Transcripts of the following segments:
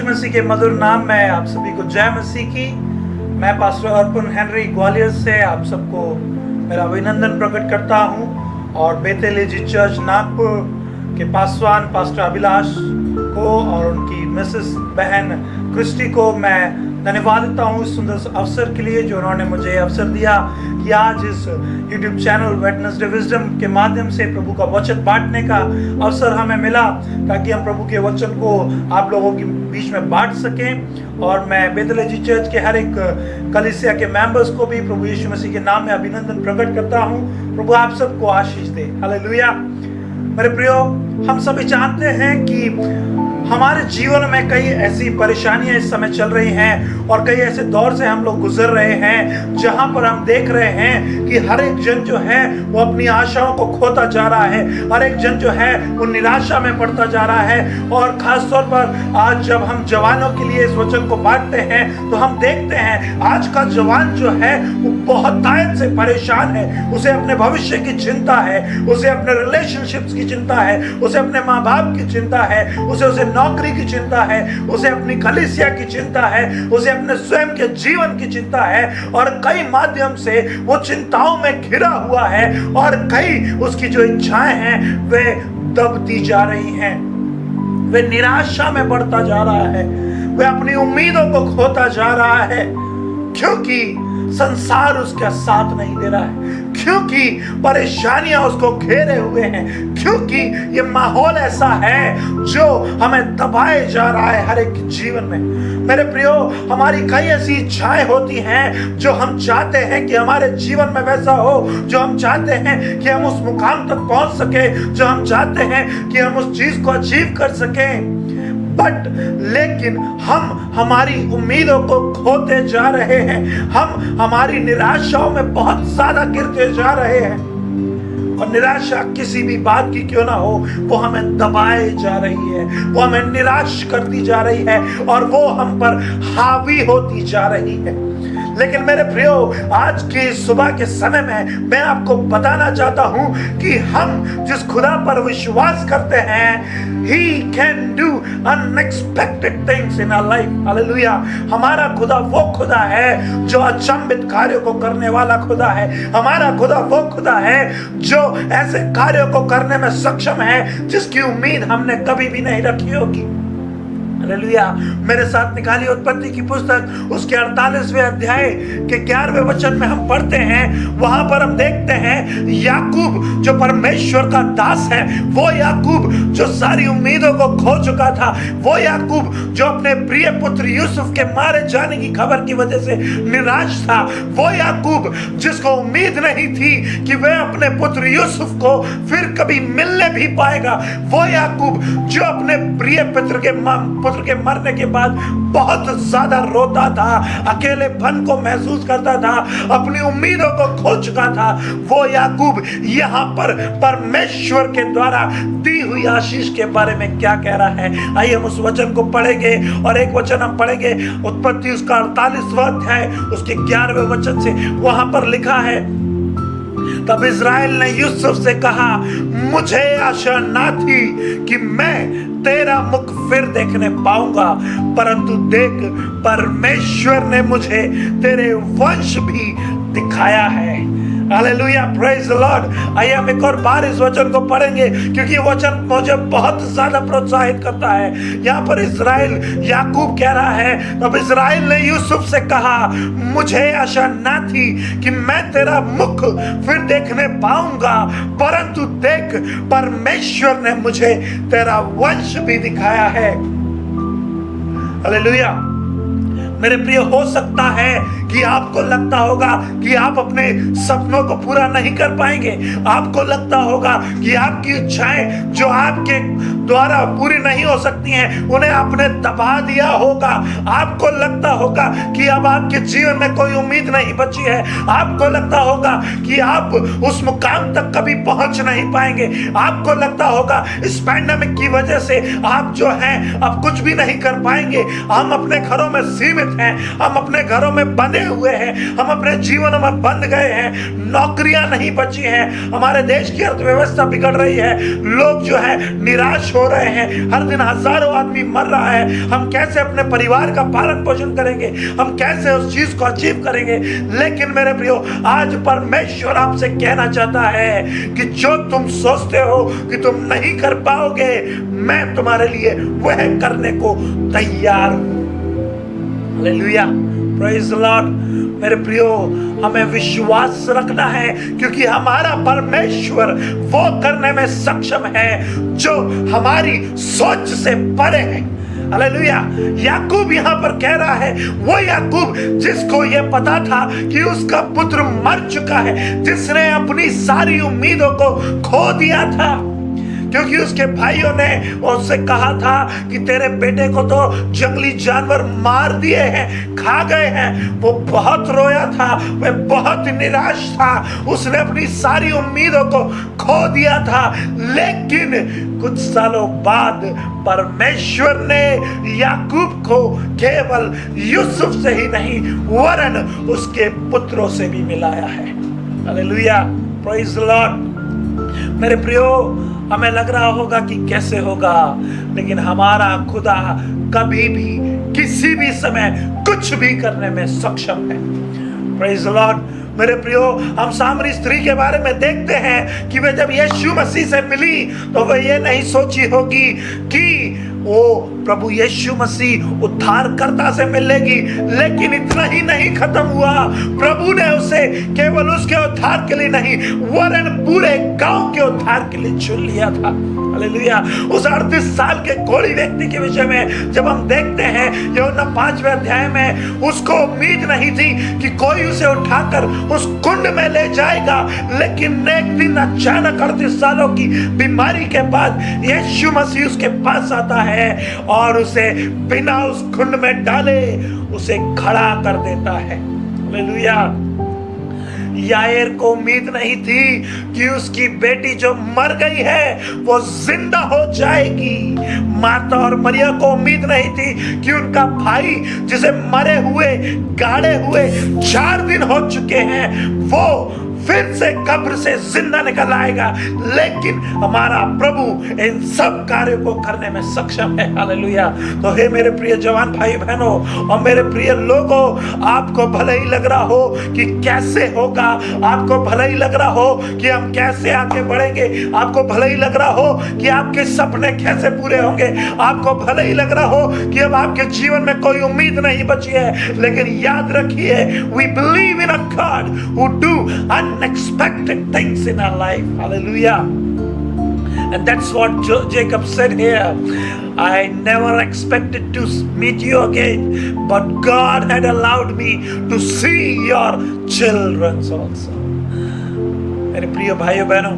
यीशु मसीह के मधुर नाम में आप सभी को जय मसीह की। मैं पास्टर अर्पण हेनरी ग्वालियर से आप सबको मेरा अभिनंदन प्रकट करता हूं और बेतेल एजी चर्च नागपुर के पासवान पास्टर अभिलाष को और उनकी मिसेस बहन क्रिस्टी को मैं धन्यवाद देता हूँ इस सुंदर अवसर के लिए जो उन्होंने मुझे अवसर दिया कि आज इस YouTube चैनल वेडनेसडे विजडम के माध्यम से प्रभु का वचन बांटने का अवसर हमें मिला ताकि हम प्रभु के वचन को आप लोगों के बीच में बांट सकें। और मैं बेतेल एजी चर्च के हर एक कलीसिया के मेंबर्स को भी प्रभु यीशु मसीह के नाम में अभिनंदन प्रकट करता हूँ। प्रभु आप सबको आशीष दे। हालेलुया। मेरे प्रियो, हम सभी जानते हैं कि हमारे जीवन में कई ऐसी परेशानियां इस समय चल रही हैं और कई ऐसे दौर से हम लोग गुजर रहे हैं जहां पर हम देख रहे हैं कि हर एक जन जो है वो अपनी आशाओं को खोता जा रहा है, हर एक जन जो है वो निराशा में पड़ता जा रहा है। और खास तौर पर आज जब हम जवानों के लिए इस वचन को बांटते हैं तो हम देखते हैं आज का जवान जो है वो बहुत तायत से परेशान है। उसे अपने भविष्य की चिंता है, उसे अपने रिलेशनशिप्स की चिंता है, उसे अपने माँ बाप की चिंता है, उसे नौकरी की चिंता है, उसे अपनी कलीसिया की चिंता है, उसे अपने स्वयं के जीवन की चिंता है और कई माध्यम से वो चिंताओं में घिरा हुआ है और कई उसकी जो इच्छाएं हैं वे दबती जा रही हैं, वे निराशा में बढ़ता जा रहा है, वे अपनी उम्मीदों को खोता जा रहा है क्योंकि संसार उसका साथ नहीं दे रहा है, क्योंकि परेशानियां उसको घेरे हुए हैं, क्योंकि ये माहौल ऐसा है जो हमें दबाए जा रहा है हर एक जीवन में। मेरे प्रियो, हमारी कई ऐसी इच्छाएं होती हैं जो हम चाहते हैं कि हमारे जीवन में वैसा हो, जो हम चाहते हैं कि हम उस मुकाम तक पहुंच सके, जो हम चाहते हैं कि हम उस चीज को अचीव कर सकें। लेकिन हम हमारी उम्मीदों को खोते जा रहे हैं, हम हमारी निराशाओं में बहुत ज्यादा गिरते जा रहे हैं और निराशा किसी भी बात की क्यों ना हो वो हमें दबाए जा रही है, वो हमें निराश करती जा रही है और वो हम पर हावी होती जा रही है। लेकिन मेरे प्रियो, आज की सुबह के समय में मैं आपको बताना चाहता हूं कि हम जिस खुदा पर विश्वास करते हैं He can do unexpected things in our life. Hallelujah. हमारा खुदा वो खुदा है जो अचंभित कार्यों को करने वाला खुदा है। हमारा खुदा वो खुदा है जो ऐसे कार्यों को करने में सक्षम है जिसकी उम्मीद हमने कभी भी नहीं रखी होगी। हालेलुया। मेरे साथ निकालिए उत्पत्ति की पुस्तक उसके 48वें अध्याय के 11वें वचन में हम पढ़ते हैं। वहां पर हम देखते हैं याकूब जो परमेश्वर का दास है, वो याकूब जो सारी उम्मीदों को खो चुका था, वो याकूब जो अपने प्रिय पुत्र यूसुफ के मारे जाने की खबर की वजह से निराश था, वो याकूब जिसको उम्मीद नहीं थी कि वह अपने पुत्र यूसुफ को फिर कभी मिलने भी पाएगा, वो याकूब जो अपने प्रिय पुत्र के मरने के बाद बहुत ज्यादा रोता था, अकेलेपन को महसूस करता था, अपनी उम्मीदों को खो चुका था, वो याकूब यहाँ पर परमेश्वर के द्वारा दी हुई आशीष के बारे में क्या कह रहा है। आइए हम उस वचन को पढ़ेंगे और एक वचन हम पढ़ेंगे उत्पत्ति उसका 48वां अध्याय उसके 11वें वचन से। वहां पर लिखा है, तब इज़राइल ने यूसुफ से कहा, मुझे आशा ना थी कि मैं तेरा मुख फिर देखने पाऊंगा, परंतु देख परमेश्वर ने मुझे तेरे वंश भी दिखाया है। Hallelujah, praise the Lord. आइए हम एक और बार इस वचन को पढ़ेंगे क्योंकि वचन मुझे बहुत ज्यादा प्रोत्साहित करता है। यहाँ पर इज़राइल याकूब कह रहा है, तब इज़राइल ने यूसुफ से कहा, मुझे आशा ना थी कि मैं तेरा मुख फिर देखने पाऊंगा, परंतु देख परमेश्वर ने मुझे तेरा वंश भी दिखाया है। हालेलुया। मेरे प्रिय, हो सकता है कि आपको लगता होगा कि आप अपने सपनों को पूरा नहीं कर पाएंगे, आपको लगता होगा कि आपकी इच्छाएं जो आपके द्वारा पूरी नहीं हो सकती हैं उन्हें आपने दबा दिया होगा, आपको लगता होगा कि अब आपके जीवन में कोई उम्मीद नहीं बची है, आपको लगता होगा कि आप उस मुकाम तक कभी पहुंच नहीं पाएंगे, आपको लगता होगा इस पैंडेमिक की वजह से आप जो हैं अब कुछ भी नहीं कर पाएंगे, हम अपने घरों में सीमित हैं, हम अपने घरों में बंधे हुए हैं, हम अपने जीवन में बंध गए हैं, नौकरियां नहीं बची हैं, हमारे देश की अर्थव्यवस्था बिगड़ रही है, लोग जो है निराश हो रहे हैं, हर दिन हजारों आदमी मर रहा है, हम कैसे अपने परिवार का पालन पोषण करेंगे, हम कैसे उस चीज को अचीव करेंगे। लेकिन मेरे प्रियो, आज परमेश्वर आपसे कहना चाहता है कि जो तुम सोचते हो कि तुम नहीं कर पाओगे, मैं तुम्हारे लिए वह करने को तैयार हूं। Hallelujah, praise the Lord. मेरे प्रियो, हमें विश्वास रखना है, क्योंकि हमारा परमेश्वर वो करने में सक्षम है जो हमारी सोच से परे है। हालेलुया। याकूब यहाँ पर कह रहा है, वो याकूब जिसको ये पता था कि उसका पुत्र मर चुका है, जिसने अपनी सारी उम्मीदों को खो दिया था, क्योंकि उसके भाइयों ने उससे कहा था कि तेरे बेटे को तो जंगली जानवर मार दिए हैं, खा गए हैं। वो बहुत रोया था, वह बहुत निराश था, उसने अपनी सारी उम्मीदों को खो दिया था। लेकिन कुछ सालों बाद परमेश्वर ने याकूब को केवल यूसुफ से ही नहीं वरन उसके पुत्रों से भी मिलाया है। Hallelujah, praise the Lord. मेरे प्रियो, हमें लग रहा होगा कि कैसे होगा, लेकिन हमारा खुदा कभी भी किसी भी समय कुछ भी करने में सक्षम है। Praise the Lord. मेरे प्रियो, हम सामरी स्त्री के बारे में देखते हैं कि वह जब यीशु मसीह से मिली तो वह ये नहीं सोची होगी कि वो प्रभु यीशु मसीह उद्धारकर्ता से मिलेगी। लेकिन इतना ही नहीं खत्म हुआ, प्रभु ने उसे केवल उसके उद्धार के लिए नहीं वरन पूरे गांव के उद्धार के लिए चुन लिया था। हालेलुया। उस 38 साल के कोढ़ी व्यक्ति के विषय में जब हम देखते हैं यूहन्ना 5वें अध्याय में, उसको उम्मीद नहीं थी कि कोई उसे उठाकर उस कुंड में ले जाएगा। लेकिन एक दिन अचानक 38 सालों की बीमारी के बाद यीशु मसीह उसके पास आता है और उसे बिना उस कुंड में डाले उसे खड़ा कर देता है। हालेलुया। याएर को उम्मीद नहीं थी कि उसकी बेटी जो मर गई है वो जिंदा हो जाएगी। मार्था और मरिया को उम्मीद नहीं थी कि उनका भाई जिसे मरे हुए गाड़े हुए 4 दिन हो चुके हैं वो फिर से कब्र से जिंदा निकल आएगा। लेकिन हमारा प्रभु इन सब कार्यों को करने में सक्षम है। हालेलुया। तो हे मेरे प्रिय जवान भाई बहनों और मेरे प्रिय लोगों, आपको भले ही लग रहा हो कि कैसे होगा, आपको भले ही लग रहा हो कि हम कैसे आगे बढ़ेंगे, आपको भले ही लग रहा हो कि आपके सपने कैसे पूरे होंगे, आपको भले ही लग रहा हो कि अब आपके जीवन में कोई उम्मीद नहीं बची है, लेकिन याद रखिए, we believe in a God who do unexpected things in our life. Hallelujah. And that's what Jacob said here. I never expected to meet you again, but God had allowed me to see your children also. मेरे प्रिय भाइयों बहनों,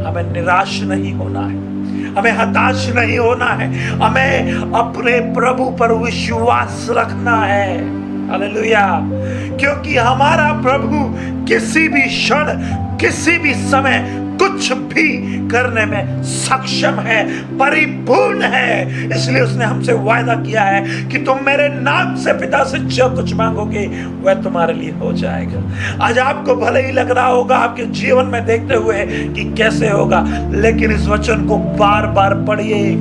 हमें निराश नहीं होना है, हमें हताश नहीं होना है, हमें अपने प्रभु पर विश्वास रखना है। हालेलुया। क्योंकि हमारा प्रभु किसी भी क्षण किसी भी समय कुछ भी करने में सक्षम है, परिपूर्ण है। इसलिए उसने हमसे वायदा किया है कि तुम मेरे नाम से पिता से जो कुछ मांगोगे वह तुम्हारे लिए हो जाएगा। आज आपको भले ही लग रहा होगा आपके जीवन में देखते हुए कि कैसे होगा, लेकिन इस वचन को बार बार पढ़िए,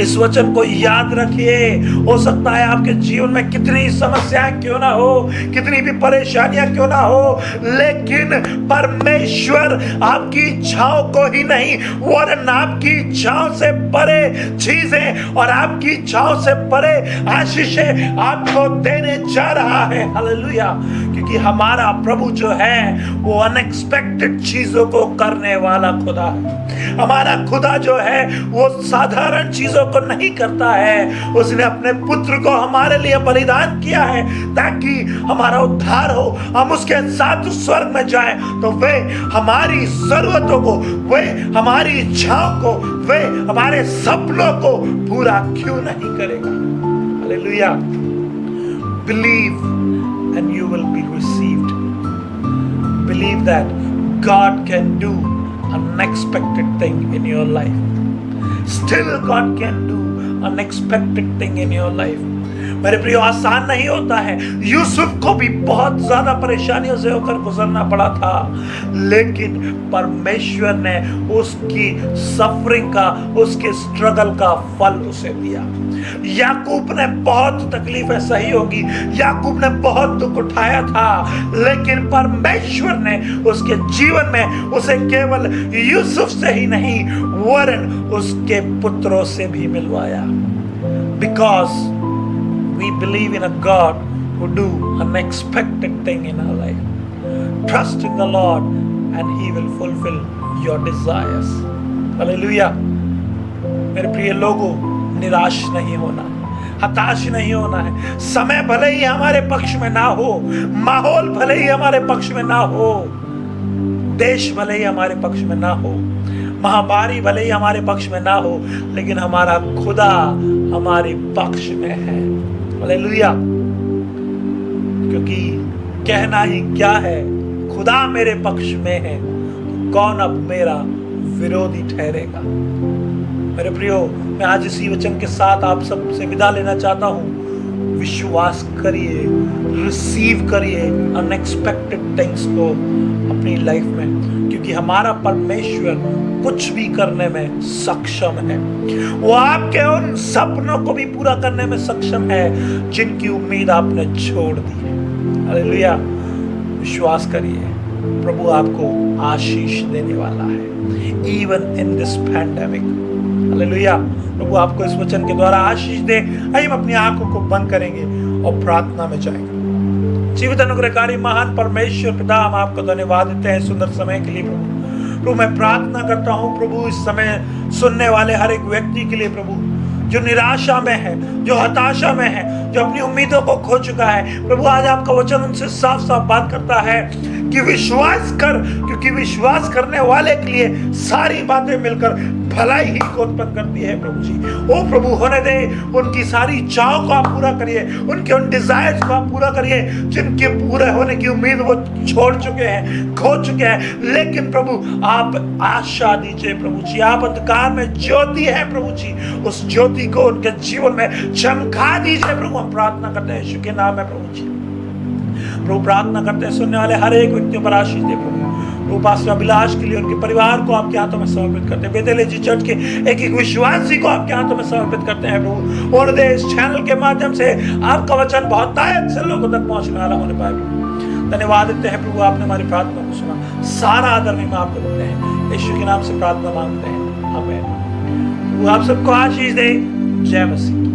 इस वचन को याद रखिए। हो सकता है आपके जीवन में कितनी समस्याएं क्यों ना हो, कितनी भी परेशानियां क्यों ना हो, लेकिन परमेश्वर आपकी इच्छाओं को ही नहीं वरन आपकी इच्छाओं से परे चीजें और आपकी इच्छाओं से परे आशीषें आपको देने जा रहा है। हालेलुया। क्योंकि हमारा प्रभु जो है वो अनएक्सपेक्टेड चीजों को करने वाला खुदा है। हमारा खुदा जो है वो साधारण चीजों को नहीं करता है, उसने अपने पुत्र को हमारे लिए बलिदान किया है ताकि हमारा उद्धार हो, हम उसके साथ स्वर्ग में जाएं। तो वे हमारी जरूरतों को, वे हमारी इच्छाओं को, वे हमारे सपनों को पूरा क्यों नहीं करेगा। Hallelujah. Believe and you will be received. Believe that God can do unexpected thing in your life. Still God can do unexpected thing in your life. मेरे प्रियो, आसान नहीं होता है। यूसुफ को भी बहुत ज्यादा परेशानियों से होकर गुजरना पड़ा था, लेकिन परमेश्वर ने उसकी सफरिंग का, उसके स्ट्रगल का फल उसे दिया। याकूब ने बहुत तकलीफें सही होगी, याकूब ने बहुत दुख उठाया था, लेकिन परमेश्वर ने उसके जीवन में उसे केवल यूसुफ से ही नहीं वरन उसके पुत्रों से भी मिलवाया। Because we believe in a God who do unexpected thing in our life. Trust in the Lord and He will fulfill your desires. Hallelujah. मेरे प्रिय लोगों, निराश नहीं होना, हताश नहीं होना है। समय भले ही हमारे पक्ष में ना हो, माहौल भले ही हमारे पक्ष में ना हो, देश भले ही हमारे पक्ष में ना हो, महामारी भले ही हमारे पक्ष में ना हो, लेकिन हमारा खुदा हमारे पक्ष में है। हालेलुया। क्योंकि कहना ही क्या है, खुदा मेरे पक्ष में है तो कौन अब मेरा विरोधी ठहरेगा। मेरे प्रियो, मैं आज इसी वचन के साथ आप सबसे विदा लेना चाहता हूँ। विश्वास करिए, रिसीव करिए अनएक्सपेक्टेड थिंग्स को अपनी लाइफ में, क्योंकि हमारा परमेश्वर कुछ भी करने में सक्षम है। वो आपके उन सपनों को भी पूरा करने में सक्षम है जिनकी उम्मीद आपने छोड़ दी है। हालेलुया। विश्वास करिए, प्रभु आपको आशीष देने वाला है, even in this pandemic. Hallelujah. प्रभु आपको इस वचन के द्वारा आशीष दे। आइए हम अपनी आंखों को बंद करेंगे और प्रार्थना में जाएंगे। जीवित अनुग्रहकारी महान परमेश्वर पिता, हम आपको धन्यवाद देते हैं सुंदर समय के लिए। प्रभु मैं प्रार्थना करता हूँ प्रभु, इस समय सुनने वाले हर एक व्यक्ति के लिए प्रभु, जो निराशा में है, जो हताशा में है, जो अपनी उम्मीदों को खो चुका है, प्रभु आज आपका वचन उनसे साफ साफ बात करता है कि विश्वास कर, क्योंकि विश्वास करने वाले के लिए सारी बातें मिलकर भलाई ही को उत्पन्न करती है। प्रभु जी, ओ प्रभु होने दे, उनकी सारी चाहों को आप पूरा करिए, उनके उन डिजायर्स को आप पूरा करिए जिनके पूरे होने की उम्मीद वो छोड़ चुके हैं, खो चुके हैं। लेकिन प्रभु आप आशा दीजिए प्रभु जी, आप अंधकार में ज्योति है प्रभु जी, उस ज्योति को उनके जीवन में चमका दीजिए प्रभु। हम प्रार्थना करते हैं यीशु के नाम में प्रभु जी। प्रभु प्रार्थना करते हैं सुनने वाले हर एक व्यक्तियों पर आशीष दे प्रभु। पास्टर अभिलाष के लिए, उनके परिवार को आपके हाथों में समर्पित करते हैं। बेतेलेजी चर्च के एक एक विश्वासी को आपके हाथों में समर्पित करते हैं प्रभु। और दे इस चैनल के माध्यम से आपका वचन बहुत तायत से लोगों तक पहुंचने वाला होने पाए प्रभु। धन्यवाद देते हैं प्रभु, आपने हमारी प्रार्थना को सुना। सारा आदर में आपको देते हैं, यीशु के नाम से प्रार्थना मांगते हैं, आमीन। प्रभु आप सबको आशीष दे। जय मसीह।